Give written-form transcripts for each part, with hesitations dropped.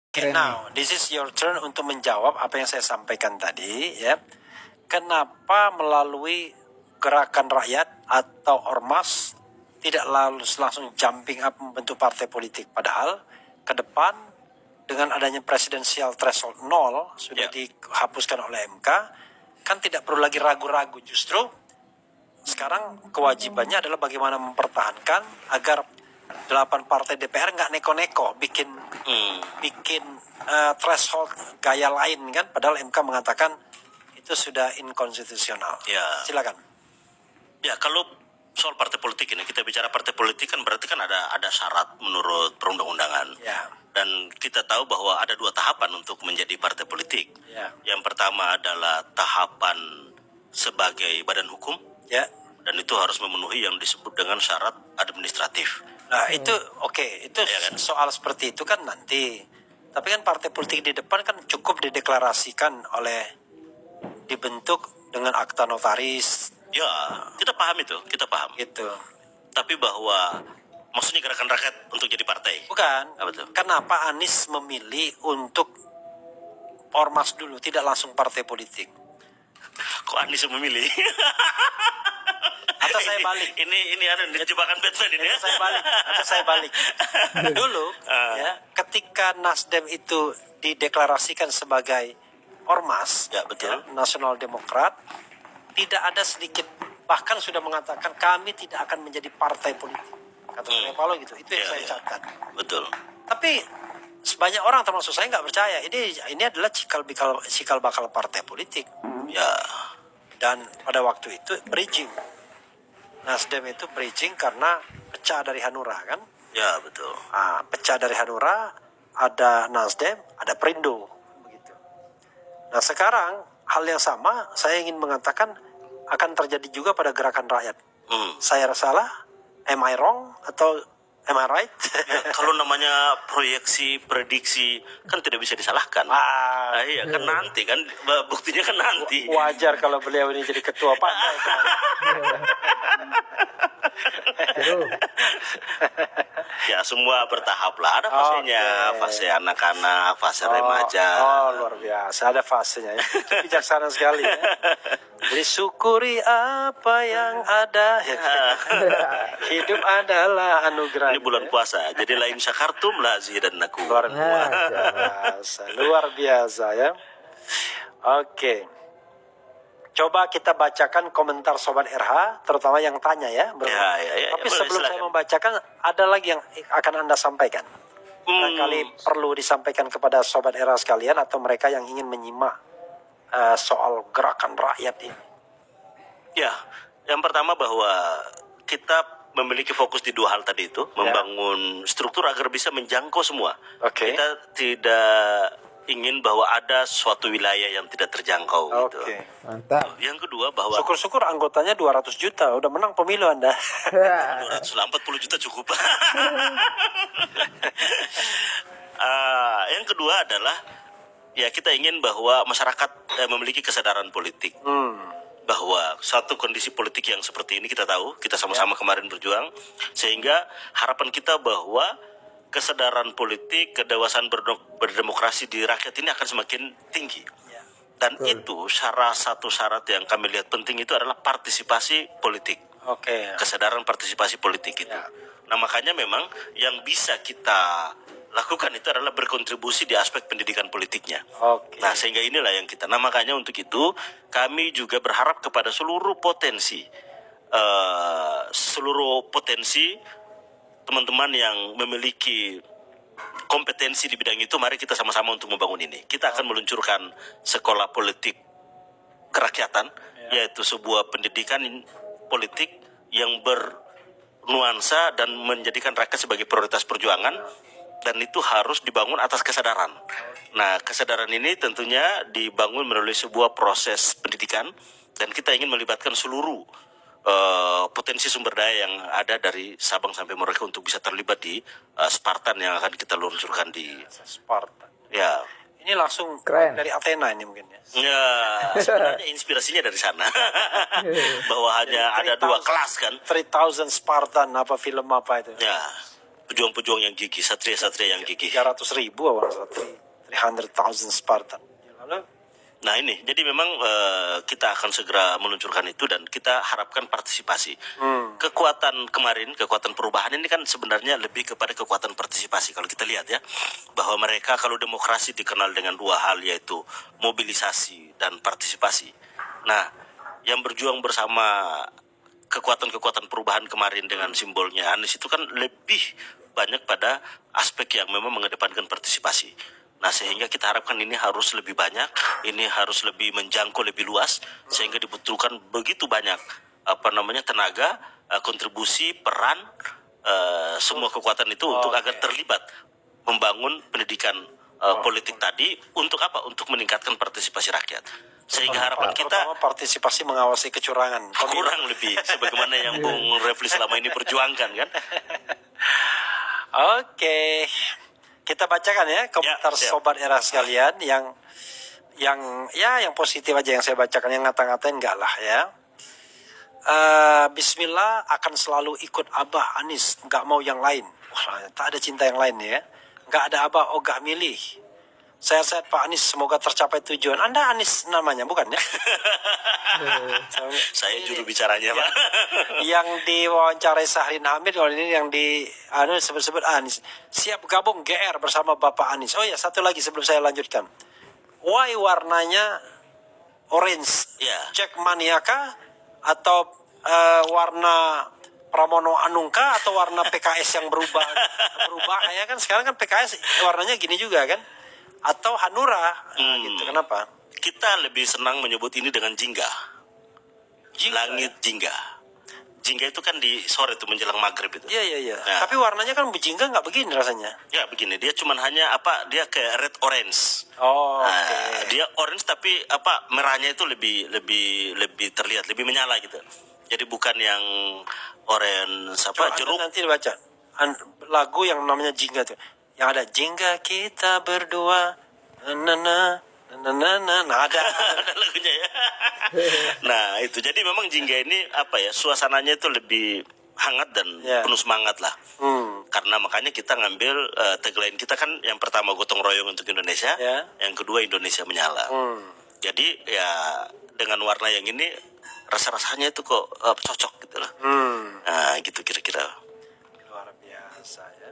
Okay, now this is your turn untuk menjawab apa yang saya sampaikan tadi, ya. Kenapa melalui gerakan rakyat atau ormas tidak langsung jumping up membentuk partai politik, padahal ke depan dengan adanya presidensial threshold 0 sudah dihapuskan oleh MK, kan tidak perlu lagi ragu-ragu, justru sekarang kewajibannya adalah bagaimana mempertahankan agar 8 partai DPR nggak neko-neko bikin threshold gaya lain kan, padahal MK mengatakan itu sudah inkonstitusional. Ya. Silakan. Ya, kalau soal partai politik ini, kita bicara partai politik kan berarti kan ada syarat menurut perundang-undangan. Ya. Dan kita tahu bahwa ada 2 tahapan untuk menjadi partai politik. Ya. Yang pertama adalah tahapan sebagai badan hukum. Ya. Dan itu harus memenuhi yang disebut dengan syarat administratif. Nah, itu oke, itu Ya kan? soal seperti itu kan nanti. Tapi kan partai politik di depan kan cukup dideklarasikan dibentuk dengan akta notaris. Ya, kita paham itu, kita paham. Gitu. Tapi bahwa maksudnya gerakan rakyat untuk jadi partai. Bukan. Apa tuh? Kenapa Anies memilih untuk ormas dulu, tidak langsung partai politik? Kok Anies memilih? Atau saya balik. Ini jebakan Batman ini ya. Atau saya balik. Dulu ya, ketika Nasdem itu dideklarasikan sebagai ormas, Ya, betul. ya, Nasional Demokrat, tidak ada sedikit, bahkan sudah mengatakan kami tidak akan menjadi partai politik. Kata Surya Paloh gitu. Itu yang saya catat. Betul. Tapi sebanyak orang termasuk saya nggak percaya ini adalah cikal bakal partai politik. Ya. Dan pada waktu itu bridging. Nasdem itu bridging karena pecah dari Hanura kan. Ya, betul. Nah, pecah dari Hanura, ada Nasdem, ada Perindo, begitu. Nah sekarang hal yang sama saya ingin mengatakan akan terjadi juga pada gerakan rakyat. Saya salah? Am I wrong? Atau am I right? Ya, kalau namanya proyeksi, prediksi kan tidak bisa disalahkan. Iya kan nanti kan buktinya kan nanti. Wajar kalau beliau ini jadi ketua partai. Ya semua bertahap lah, ada fasenya, fase anak-anak, fase remaja. Luar biasa, ada fasenya ya. Bijaksana sekali ya. Jadi syukuri apa yang ada. Hidup adalah anugerah. Ini bulan puasa, jadi lain syakartum la zidannakum. Luar biasa ya. Oke. Coba kita bacakan komentar Sobat RH, terutama yang tanya ya. Ya, Tapi boleh, sebelum silakan. saya membacakan, ada lagi yang akan Anda sampaikan. Barangkali perlu disampaikan kepada Sobat RH sekalian atau mereka yang ingin menyimak soal gerakan rakyat ini. Ya, yang pertama bahwa kita memiliki fokus di 2 hal tadi itu, membangun struktur agar bisa menjangkau semua. Oke. Kita tidak ingin bahwa ada suatu wilayah yang tidak terjangkau gitu. Oke. Mantap. Yang kedua bahwa Syukur-syukur anggotanya 200 juta, udah menang pemilu Anda. 240 juta cukup. Yang kedua adalah ya kita ingin bahwa masyarakat memiliki kesadaran politik. Bahwa satu kondisi politik yang seperti ini kita tahu, kita sama-sama kemarin berjuang, sehingga harapan kita bahwa kesadaran politik, kedewasaan berdemokrasi di rakyat ini akan semakin tinggi. Dan itu salah satu syarat yang kami lihat penting itu adalah partisipasi politik. Oke. Kesadaran partisipasi politik itu. Nah makanya memang yang bisa kita lakukan itu adalah berkontribusi di aspek pendidikan politiknya. Oke. Nah sehingga inilah yang kita. Nah makanya untuk itu kami juga berharap kepada seluruh potensi teman-teman yang memiliki kompetensi di bidang itu, mari kita sama-sama untuk membangun ini. Kita akan meluncurkan sekolah politik kerakyatan, yaitu sebuah pendidikan politik yang bernuansa dan menjadikan rakyat sebagai prioritas perjuangan, dan itu harus dibangun atas kesadaran. Nah, kesadaran ini tentunya dibangun melalui sebuah proses pendidikan, dan kita ingin melibatkan seluruh potensi sumber daya yang ada dari Sabang sampai Merauke untuk bisa terlibat di Spartan yang akan kita luncurkan di Spartan. Ya. Ini langsung Keren. dari Athena ini mungkin ya. Ya, sebenarnya inspirasinya dari sana. Bahwa hanya ada 2 kelas kan. 3000 Spartan apa film apa itu? Ya, pejuang-pejuang yang gigih, satria-satria yang gigih. 300.000 orang satria. 300,000 Spartan. Lalu Nah ini, jadi memang kita akan segera meluncurkan itu dan kita harapkan partisipasi. Kekuatan kemarin, kekuatan perubahan ini kan sebenarnya lebih kepada kekuatan partisipasi. Kalau kita lihat ya, bahwa mereka kalau demokrasi dikenal dengan dua hal, yaitu mobilisasi dan partisipasi. Nah, yang berjuang bersama kekuatan-kekuatan perubahan kemarin dengan simbolnya Anies itu kan lebih banyak pada aspek yang memang mengedepankan partisipasi. Nah, sehingga kita harapkan ini harus lebih banyak, ini harus lebih menjangkau lebih luas, sehingga dibutuhkan begitu banyak tenaga, kontribusi, peran semua kekuatan itu untuk agar terlibat membangun pendidikan politik tadi untuk apa? Untuk meningkatkan partisipasi rakyat. Sehingga harapan kita terutama partisipasi mengawasi kecurangan. kurang lebih sebagaimana yang Bung Refli selama ini perjuangkan kan. Oke. Kita bacakan ya komentar siap. sobat era sekalian yang positif aja yang saya bacakan, yang ngata-ngatain enggak lah ya. Bismillah, akan selalu ikut Abah Anies, nggak mau yang lain. Wah, tak ada cinta yang lain ya. Nggak ada Abah, oh nggak milih. Sehat-sehat Pak Anies, semoga tercapai tujuan. Anda Anies namanya bukan ya? Saya juru bicaranya Pak. Yang diwawancarai Syahrin Hamid, kalau ini yang sebut-sebut Anies. Siap gabung GR bersama Bapak Anies. Oh ya, satu lagi sebelum saya lanjutkan. Why warnanya orange? Ya. Jackmania kah? Atau warna Pramono Anungka atau warna PKS yang berubah ya kan? Sekarang kan PKS warnanya gini juga kan? Atau Hanura gitu, kenapa? Kita lebih senang menyebut ini dengan jingga. Langit jingga. Jingga itu kan di sore itu menjelang maghrib itu. Iya. Nah. Tapi warnanya kan jingga nggak begini rasanya. Ya begini, dia cuman hanya dia kayak red orange. Oh, Nah, dia orange tapi merahnya itu lebih terlihat, lebih menyala gitu. Jadi bukan yang orange jeruk. Nanti dibaca lagu yang namanya Jingga tuh. Yang ada Jingga kita berdua. Nah ada. Ada lagunya ya. Nah, itu jadi memang jingga ini suasananya itu lebih hangat dan penuh semangat lah. Karena makanya kita ngambil tagline kita kan yang pertama gotong royong untuk Indonesia, yang kedua Indonesia menyala. Jadi ya dengan warna yang ini rasa-rasanya itu kok cocok gitu lah. Nah, gitu kira-kira. Luar biasa ya.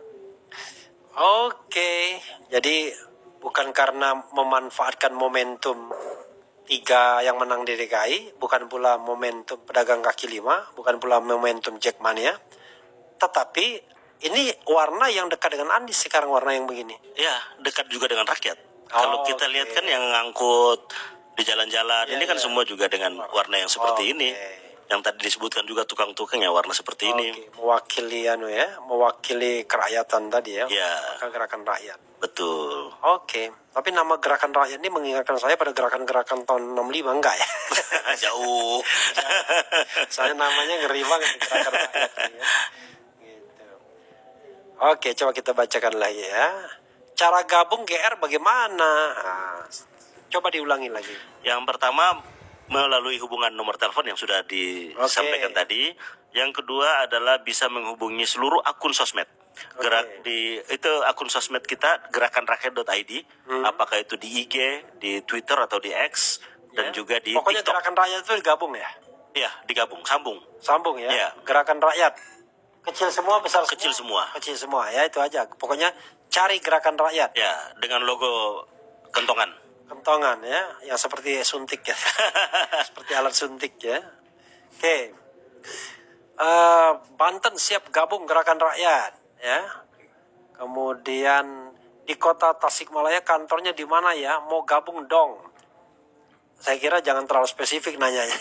Oke, jadi bukan karena memanfaatkan momentum 3 yang menang di DKI, bukan pula momentum pedagang kaki 5, bukan pula momentum Jackmania, tetapi ini warna yang dekat dengan Anies sekarang, warna yang begini. Ya, dekat juga dengan rakyat. Kalau kita lihat kan yang ngangkut di jalan-jalan, ini kan semua juga dengan warna yang seperti ini. Yang tadi disebutkan juga tukang-tukang ya warna seperti ini. Mewakili kerakyatan tadi ya. Gerakan rakyat. Betul. Oke, tapi nama gerakan rakyat ini mengingatkan saya pada gerakan-gerakan tahun 65 enggak ya? Jauh. Saya namanya ngeri banget gerakan rakyat ya. Gitu. Oke, coba kita bacakan lagi ya. Cara gabung GR bagaimana? Coba diulangi lagi. Yang pertama melalui hubungan nomor telepon yang sudah disampaikan tadi. Yang kedua adalah bisa menghubungi seluruh akun sosmed. Itu akun sosmed kita gerakanrakyat.id. Apakah itu di IG, di Twitter atau di X dan juga di pokoknya TikTok. Gerakan Rakyat itu digabung ya? Iya, digabung, sambung ya. Ya. Gerakan Rakyat. Kecil semua, besar semua? Kecil semua ya, itu aja. Pokoknya cari Gerakan Rakyat. Ya, dengan logo kentongan ya, yang seperti suntik ya. Seperti alat suntik ya. Oke. Banten siap gabung Gerakan Rakyat ya. Kemudian di kota Tasikmalaya kantornya di mana ya? Mau gabung dong. Saya kira jangan terlalu spesifik nanyanya.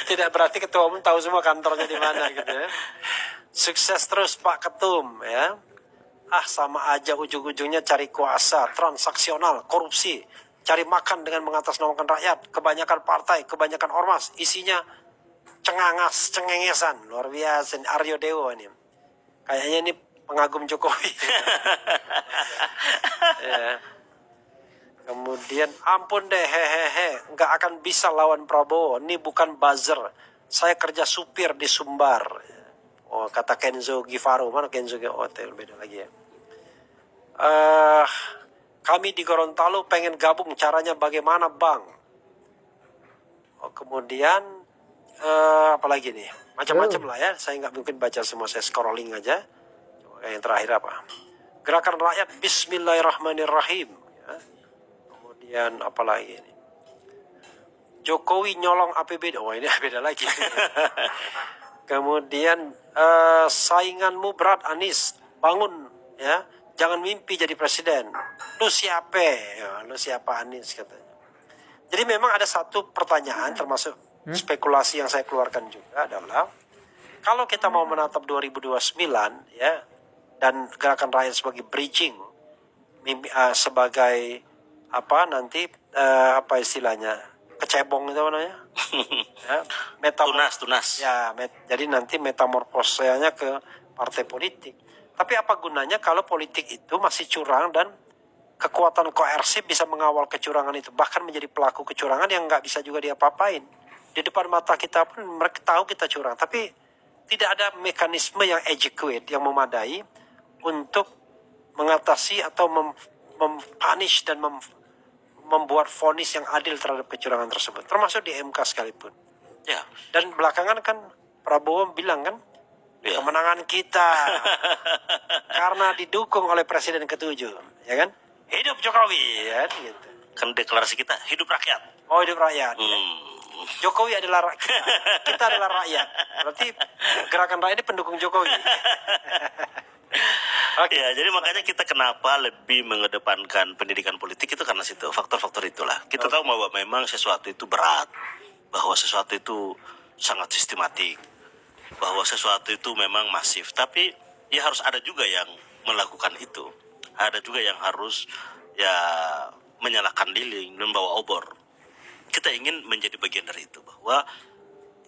tidak berarti ketua umum tahu semua kantornya di mana gitu ya. Sukses terus Pak Ketum ya. Sama aja ujung-ujungnya cari kuasa, transaksional, korupsi, cari makan dengan mengatasnamakan rakyat, kebanyakan partai, kebanyakan ormas, isinya cengengesan, luar biasa. Aryo Dewo ini, kayaknya ini pengagum Jokowi. Ya. Kemudian ampun deh, nggak akan bisa lawan Prabowo, ini bukan buzzer, saya kerja supir di Sumbar. Oh, kata Kenzo Gifaro. Mana Kenzo Gifaro? Beda lagi ya. kami di Gorontalo pengen gabung, caranya bagaimana bang? Oh, kemudian apalagi nih, macam-macam lah ya. Saya nggak mungkin baca semua, saya scrolling aja. Coba yang terakhir apa? Gerakan rakyat Bismillahirrahmanirrahim. Ya. Kemudian apalagi ini? Jokowi nyolong APBD. Oh ini beda lagi. Kemudian sainganmu berat Anies, bangun ya, jangan mimpi jadi presiden. Lu siapa? Ya, lu siapa Anies katanya. Jadi memang ada satu pertanyaan termasuk spekulasi yang saya keluarkan juga adalah kalau kita mau menatap 2029 ya, dan gerakan rakyat sebagai bridging, sebagai apa nanti apa istilahnya, kecebong itu namanya ya, tunas ya jadi nanti metamorfosanya ke partai politik. Tapi apa gunanya kalau politik itu masih curang dan kekuatan koersif bisa mengawal kecurangan itu, bahkan menjadi pelaku kecurangan yang nggak bisa juga diapa-apain. Di depan mata kita pun mereka tahu kita curang, tapi tidak ada mekanisme yang adequate, yang memadai untuk mengatasi atau mempunish dan membuat vonis yang adil terhadap kecurangan tersebut, termasuk di MK sekalipun. Ya. Dan belakangan kan Prabowo bilang kan, Ya. kemenangan kita karena didukung oleh Presiden ke-7, ya kan? Hidup Jokowi, ya gitu. Kan deklarasi kita hidup rakyat. Oh, hidup rakyat. Ya. Jokowi adalah rakyat. Kita adalah rakyat. Berarti gerakan rakyat ini pendukung Jokowi. Okay. Ya, jadi makanya kita kenapa lebih mengedepankan pendidikan politik itu karena situ, faktor-faktor itulah. Kita tahu bahwa memang sesuatu itu berat, bahwa sesuatu itu sangat sistematik, bahwa sesuatu itu memang masif. Tapi ya harus ada juga yang melakukan itu. Ada juga yang harus ya menyalakan lilin dan membawa obor. Kita ingin menjadi bagian dari itu, bahwa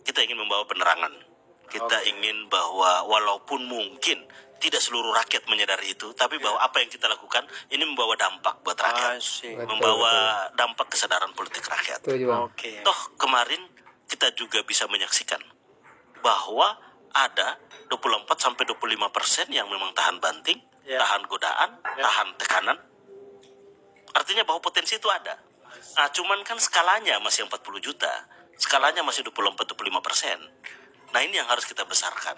kita ingin membawa penerangan. Kita ingin bahwa walaupun mungkin tidak seluruh rakyat menyadari itu, tapi bahwa apa yang kita lakukan ini membawa dampak buat rakyat, membawa dampak kesadaran politik rakyat. Toh kemarin kita juga bisa menyaksikan bahwa ada 24-25% yang memang tahan banting, tahan godaan, tahan tekanan. Artinya bahwa potensi itu ada. Nah, cuman kan skalanya masih 40 juta, skalanya masih 24-25%. Nah, ini yang harus kita besarkan.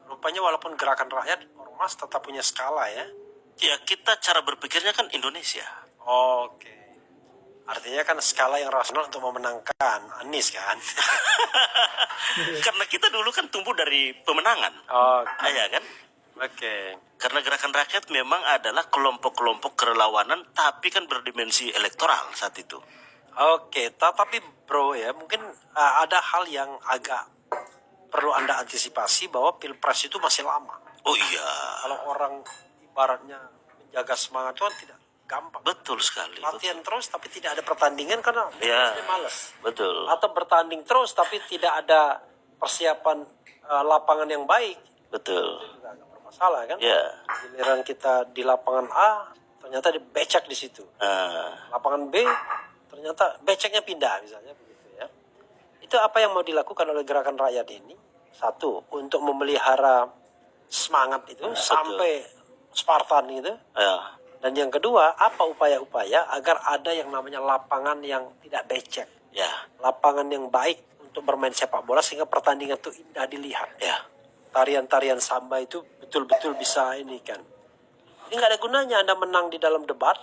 Rupanya walaupun gerakan rakyat, ormas tetap punya skala ya? Ya, kita cara berpikirnya kan Indonesia. Oke. Artinya kan skala yang rasional untuk memenangkan Anies kan? Karena kita dulu kan tumbuh dari pemenangan. Oke. Ya kan? Oke. Karena gerakan rakyat memang adalah kelompok-kelompok kerelawanan, tapi kan berdimensi elektoral saat itu. Oke, tapi bro ya, mungkin ada hal yang agak perlu Anda antisipasi bahwa Pilpres itu masih lama. Oh iya. Kalau orang ibaratnya menjaga semangat itu kan tidak gampang. Betul sekali. Latihan terus tapi tidak ada pertandingan karena males. Betul. Atau bertanding terus tapi tidak ada persiapan lapangan yang baik. Betul. Itu juga agak bermasalah kan? Ya. Giliran kita di lapangan A ternyata becek di situ. Lapangan B ternyata beceknya pindah misalnya begitu ya. Itu apa yang mau dilakukan oleh gerakan rakyat ini? Satu, untuk memelihara semangat itu sampai Spartan gitu. Ya. Dan yang kedua, apa upaya-upaya agar ada yang namanya lapangan yang tidak becek. Ya. Lapangan yang baik untuk bermain sepak bola sehingga pertandingan itu indah dilihat. Ya. Tarian-tarian samba itu betul-betul bisa ini kan. Ini nggak ada gunanya Anda menang di dalam debat,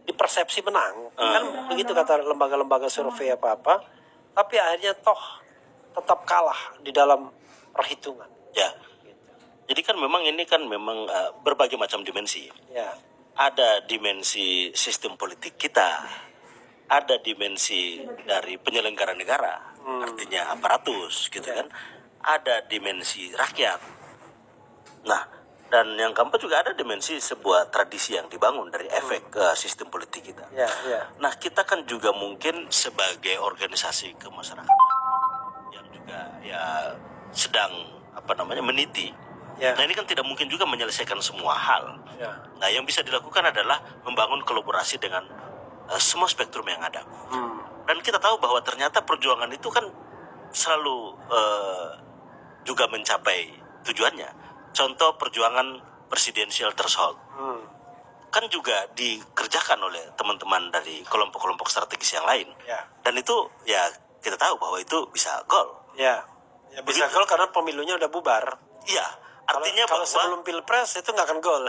di persepsi menang. Kan begitu kata lembaga-lembaga survei apa-apa. Tapi akhirnya toh tetap kalah di dalam perhitungan. Ya. Jadi kan memang ini kan memang berbagai macam dimensi. Ya. Ada dimensi sistem politik kita, ada dimensi dari penyelenggara negara, artinya aparatus gitu kan, ada dimensi rakyat. Nah, dan yang keempat juga ada dimensi sebuah tradisi yang dibangun dari efek sistem politik kita. Ya, ya. Nah, kita kan juga mungkin sebagai organisasi kemasyarakatan yang juga ya sedang meniti. Ya. Nah, ini kan tidak mungkin juga menyelesaikan semua hal. Ya. Nah, yang bisa dilakukan adalah membangun kolaborasi dengan semua spektrum yang ada. Dan kita tahu bahwa ternyata perjuangan itu kan selalu juga mencapai tujuannya. Contoh perjuangan presidensial threshold. Kan juga dikerjakan dikerjakan oleh teman-teman dari kelompok-kelompok strategis yang lain. Ya. Dan itu ya kita tahu bahwa itu bisa gol. Ya, ya bisa Begitu. gol karena pemilunya udah bubar. Iya, artinya kalau bahwa sebelum pilpres itu nggak akan gol.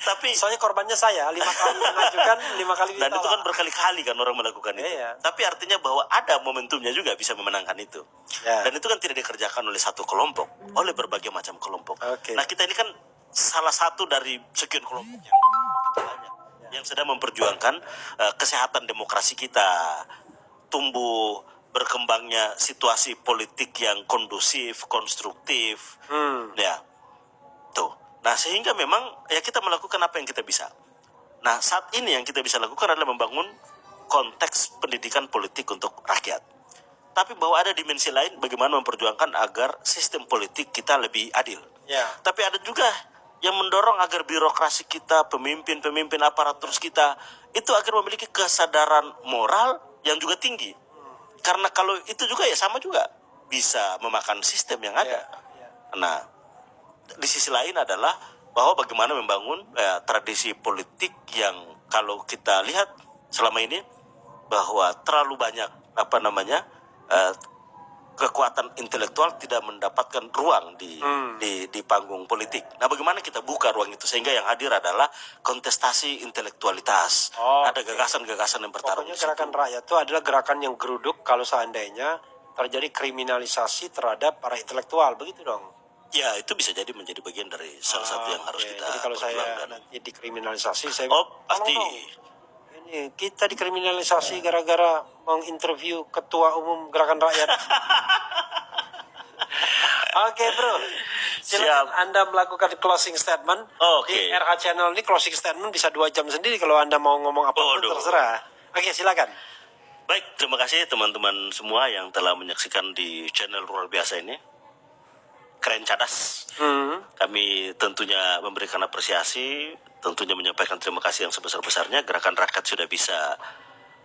tapi Soalnya korbannya saya 5 kali mengajukan, 5 kali dan ditolak. itu kan berkali-kali kan orang melakukan itu. Iya. Tapi artinya bahwa ada momentumnya juga bisa memenangkan itu. Ya. Dan itu kan tidak dikerjakan oleh satu kelompok, oleh berbagai macam kelompok. Oke. Nah, kita ini kan salah satu dari sekian kelompok yang banyak yang sedang memperjuangkan kesehatan demokrasi kita, tumbuh berkembangnya situasi politik yang kondusif, konstruktif. Ya. Tuh. Nah, sehingga memang ya kita melakukan apa yang kita bisa. Nah, saat ini yang kita bisa lakukan adalah membangun konteks pendidikan politik untuk rakyat. Tapi bahwa ada dimensi lain bagaimana memperjuangkan agar sistem politik kita lebih adil. Ya. Tapi ada juga yang mendorong agar birokrasi kita, pemimpin aparatur kita itu agar memiliki kesadaran moral yang juga tinggi. Karena kalau itu juga ya sama juga bisa memakan sistem yang ada. Ya. Nah, di sisi lain adalah bahwa bagaimana membangun tradisi politik yang kalau kita lihat selama ini bahwa terlalu banyak kekuatan intelektual tidak mendapatkan ruang di panggung politik. Nah, bagaimana kita buka ruang itu sehingga yang hadir adalah kontestasi intelektualitas. Ada gagasan-gagasan yang bertarung Pokoknya di situ. gerakan rakyat itu adalah gerakan yang geruduk kalau seandainya terjadi kriminalisasi terhadap para intelektual, begitu dong. Ya, itu bisa jadi menjadi bagian dari salah satu yang harus Oke. kita Jadi kalau saya perjuangkan. nanti dikriminalisasi, saya Pasti. tolong dong. Ini kita dikriminalisasi gara-gara menginterview ketua umum gerakan rakyat. Oke bro, silakan Siap. Anda melakukan closing statement. Oke. Di RH Channel ini closing statement bisa 2 jam sendiri kalau Anda mau ngomong apa pun Waduh. terserah. Oke, silakan. Baik, terima kasih teman-teman semua yang telah menyaksikan di channel Luar Biasa ini. Keren cadas. Kami tentunya memberikan apresiasi, tentunya menyampaikan terima kasih yang sebesar-besarnya. Gerakan rakyat sudah bisa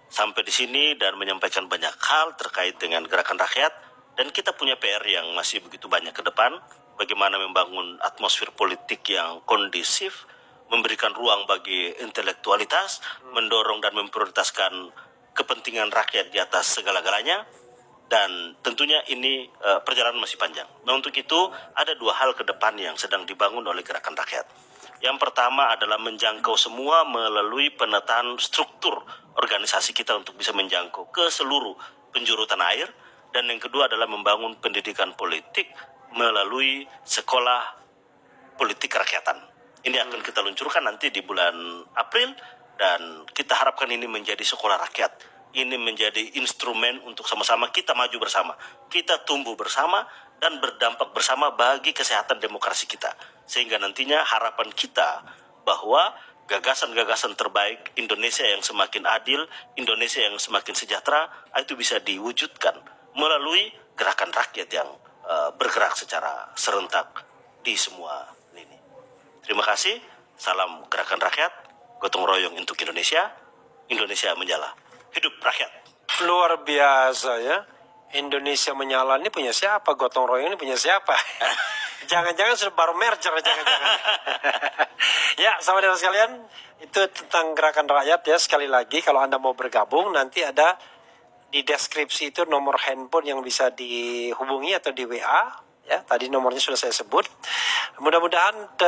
sampai di sini dan menyampaikan banyak hal terkait dengan gerakan rakyat. Dan kita punya PR yang masih begitu banyak ke depan. Bagaimana membangun atmosfer politik yang kondisif, memberikan ruang bagi intelektualitas, mendorong dan memprioritaskan kepentingan rakyat di atas segala-galanya. Dan tentunya ini perjalanan masih panjang. Nah, untuk itu ada 2 hal ke depan yang sedang dibangun oleh gerakan rakyat. Yang pertama adalah menjangkau semua melalui penataan struktur organisasi kita untuk bisa menjangkau ke seluruh penjuru tanah air. Dan yang kedua adalah membangun pendidikan politik melalui sekolah politik kerakyatan. Ini akan kita luncurkan nanti di bulan April dan kita harapkan ini menjadi sekolah rakyat. Ini menjadi instrumen untuk sama-sama kita maju bersama, kita tumbuh bersama dan berdampak bersama bagi kesehatan demokrasi kita. Sehingga nantinya harapan kita bahwa gagasan-gagasan terbaik Indonesia yang semakin adil, Indonesia yang semakin sejahtera, itu bisa diwujudkan melalui gerakan rakyat yang bergerak secara serentak di semua lini. Terima kasih, salam gerakan rakyat, gotong royong untuk Indonesia, Indonesia menyala. Hidup rakyat. Luar biasa ya. Indonesia menyala ini punya siapa? Gotong royong ini punya siapa? Jangan-jangan sudah baru merger, jangan-jangan. Ya, sahabat sekalian, itu tentang gerakan rakyat ya. Sekali lagi, kalau Anda mau bergabung, nanti ada di deskripsi itu nomor handphone yang bisa dihubungi atau di WA. Ya, tadi nomornya sudah saya sebut. Mudah-mudahan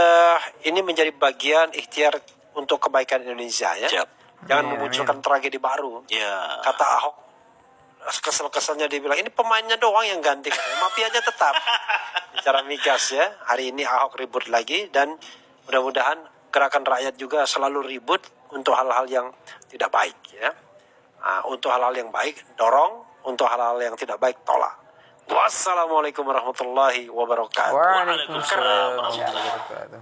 ini menjadi bagian ikhtiar untuk kebaikan Indonesia ya. Siap. Jangan memunculkan tragedi baru. Ya. Kata Ahok, kesel-keselnya dia bilang, ini pemainnya doang yang ganti. Mafianya tetap. Bicara migas ya. Hari ini Ahok ribut lagi. Dan mudah-mudahan gerakan rakyat juga selalu ribut untuk hal-hal yang tidak baik. Ya. Untuk hal-hal yang baik, dorong. Untuk hal-hal yang tidak baik, tolak. Wassalamualaikum warahmatullahi wabarakatuh. Waalaikumsalam warahmatullahi warahmatullahi wabarakatuh.